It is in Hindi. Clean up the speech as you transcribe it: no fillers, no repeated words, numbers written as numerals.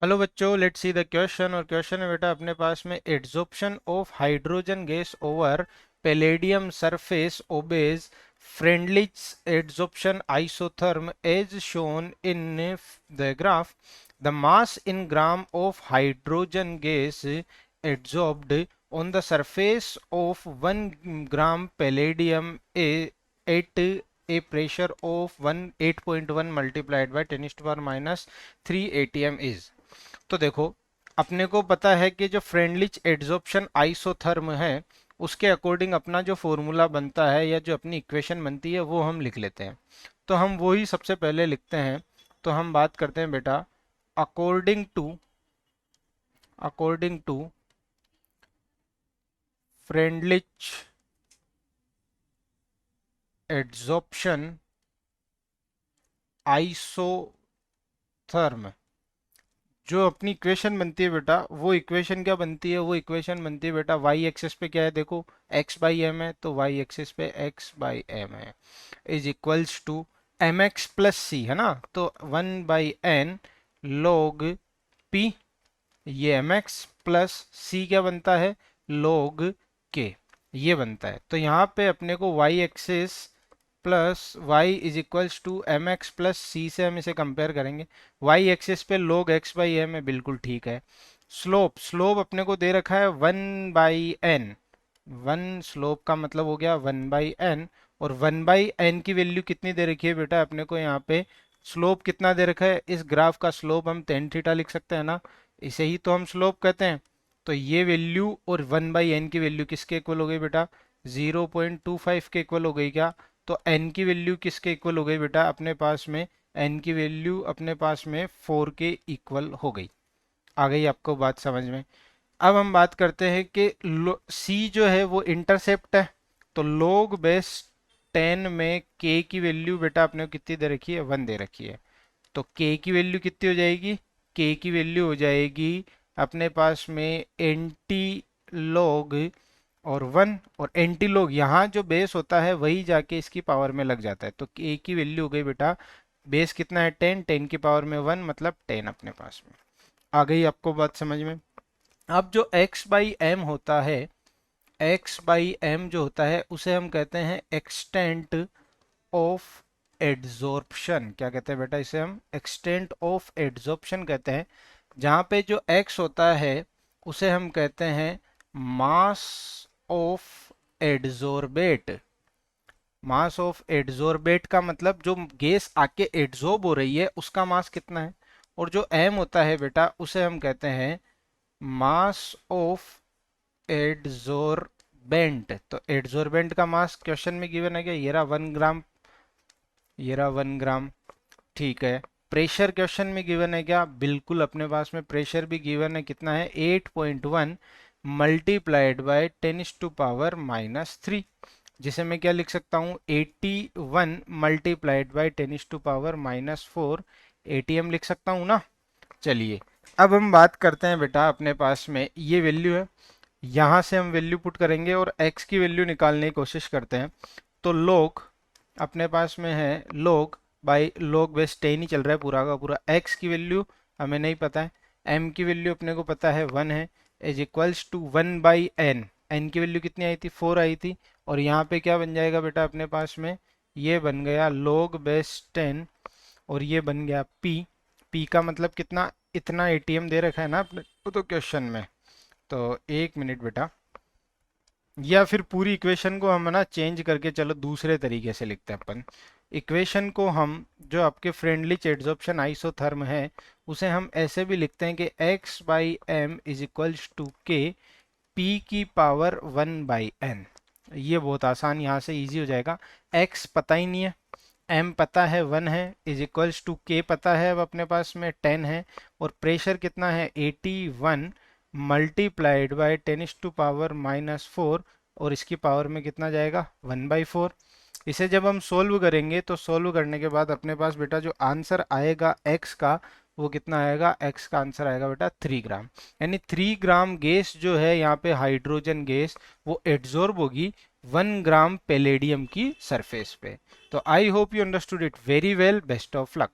हेलो बच्चों, लेट्स सी द क्वेश्चन। और क्वेश्चन है बेटा अपने पास में, adsorption of hydrogen gas over palladium surface obeys Freundlich adsorption isotherm as shown in the graph. The mass in gram of hydrogen gas adsorbed on the surface of 1 gram palladium at a pressure of 8.1 multiplied by 10 to the power minus 3 atm is। तो देखो, अपने को पता है कि जो फ्रेंडलिच एड्सॉर्प्शन आइसोथर्म है उसके अकॉर्डिंग अपना जो फॉर्मूला बनता है या जो अपनी इक्वेशन बनती है वो हम लिख लेते हैं। तो हम वो ही सबसे पहले लिखते हैं। तो हम बात करते हैं बेटा, according to Freundlich adsorption isotherm, जो अपनी इक्वेशन बनती है बेटा, वो इक्वेशन क्या बनती है? वो इक्वेशन बनती है बेटा, वाई एक्सिस पे क्या है? देखो, एक्स बाई एम है, तो वाई एक्सिस पे एक्स बाई एम है is equals to M X plus C, है ना। तो 1/n log p, ये एम एक्स प्लस सी क्या बनता है? log k, ये बनता है। तो यहाँ पे अपने को Y axis plus Y is equals to M X plus C से हम इसे कंपेयर करेंगे। वाई एक्सिस पे log x बाई एम है, बिल्कुल ठीक है। स्लोप अपने को दे रखा है 1/n। 1 स्लोप का मतलब हो गया 1/n। और 1/n की वैल्यू कितनी दे रखी है बेटा अपने को? यहाँ पे स्लोप कितना दे रखा है? इस ग्राफ का स्लोप हम tan थीटा लिख सकते हैं ना, इसे ही तो हम स्लोप कहते हैं। तो ये वैल्यू और 1/n की वैल्यू किसके इक्वल हो गई बेटा? 0.25 के इक्वल हो गई क्या? तो n की वैल्यू किसके इक्वल हो गई बेटा अपने पास में? n की वैल्यू अपने पास में 4 के इक्वल हो गई। आ गई आपको बात समझ में? अब हम बात करते हैं कि c जो है वो इंटरसेप्ट है। तो log बेस 10 में k की वैल्यू बेटा अपने को कितनी दे रखी है? 1 दे रखी है। तो k की वैल्यू कितनी हो जाएगी? k की वैल्यू हो जाएगी अपने पास में एंटी लॉग और 1। और एंटी लॉग यहाँ जो बेस होता है वही जाके इसकी पावर में लग जाता है। तो k की वैल्यू हो गई बेटा, बेस कितना है? 10, 10 की पावर में 1 मतलब 10 अपने पास में। आ गई आपको बात समझ में? अब जो x बाई एम होता है, x बाई एम जो होता है उसे हम कहते हैं एक्सटेंट ऑफ एड्सॉर्प्शन। क्या कहते हैं बेटा? इसे हम एक्सटेंट ऑफ एड्सॉर्प्शन कहते हैं। जहाँ पे जो x होता है उसे हम कहते हैं mass of adsorbate. Mass of adsorbate का मतलब जो गैस आके एड्सॉर्ब हो रही है उसका मास कितना है। और जो m होता है बेटा उसे हम कहते हैं मास ऑफ एड्सॉर्बेंट। तो एड्सॉर्बेंट का मास क्वेश्चन में गिवन है क्या? ये रहा 1 ग्राम, ये रहा 1 ग्राम, ठीक है। प्रेशर क्वेश्चन में गिवन है क्या? बिल्कुल, अपने पास में प्रेशर भी गिवन है। कितना है? 8.1 मल्टीप्लाइड बाय 10⁻³ जिसे मैं क्या लिख सकता हूँ? 81 मल्टीप्लाइड बाय 10⁻⁻4 एटीएम लिख सकता हूँ ना। चलिए, अब हम बात करते हैं बेटा, अपने पास में ये वैल्यू है, यहाँ से हम वैल्यू पुट करेंगे और x की वैल्यू निकालने की कोशिश करते हैं। तो log अपने पास में है log बाई log बेस 10 ही चल रहा है पूरा का पूरा। x की वैल्यू हमें नहीं पता है, m की वैल्यू अपने को पता है 1 है, is equals to 1/n। n की वैल्यू कितनी आई थी? 4 आई थी। और यहाँ पे क्या बन जाएगा बेटा अपने पास में? ये बन गया log बेस 10 और ये बन गया p। p का मतलब कितना? इतना एटीएम दे रखा है ना अपने को तो क्वेश्चन में। तो एक मिनट बेटा, या फिर पूरी इक्वेशन को हम ना चेंज करके चलो दूसरे तरीके से लिखते हैं अपन। इक्वेशन को हम, जो आपके फ्रेंडली एड्सॉर्प्शन आइसोथर्म है, उसे हम ऐसे भी लिखते हैं कि x by m is equals to k p की पावर 1/n। ये बहुत आसान, यहाँ से इजी हो जाएगा। x पता ही नहीं है, m पता है 1 है, इज इक्वल्स टू k पता है अब अपने पास में 10 है, और प्रेशर कितना है? 81 मल्टीप्लाइड बाय 10⁻⁻4, और इसकी पावर में कितना जाएगा? 1/4। इसे जब हम सोल्व करेंगे तो सोल्व करने के बाद अपने पास बेटा जो आंसर आएगा x का, वो कितना आएगा? x का आंसर आएगा बेटा 3 ग्राम। यानी 3 ग्राम गैस जो है यहाँ पे हाइड्रोजन गैस, वो एड्सॉर्ब होगी 1 ग्राम पैलेडियम की सरफेस पे। तो I hope you understood it very well. Best of luck.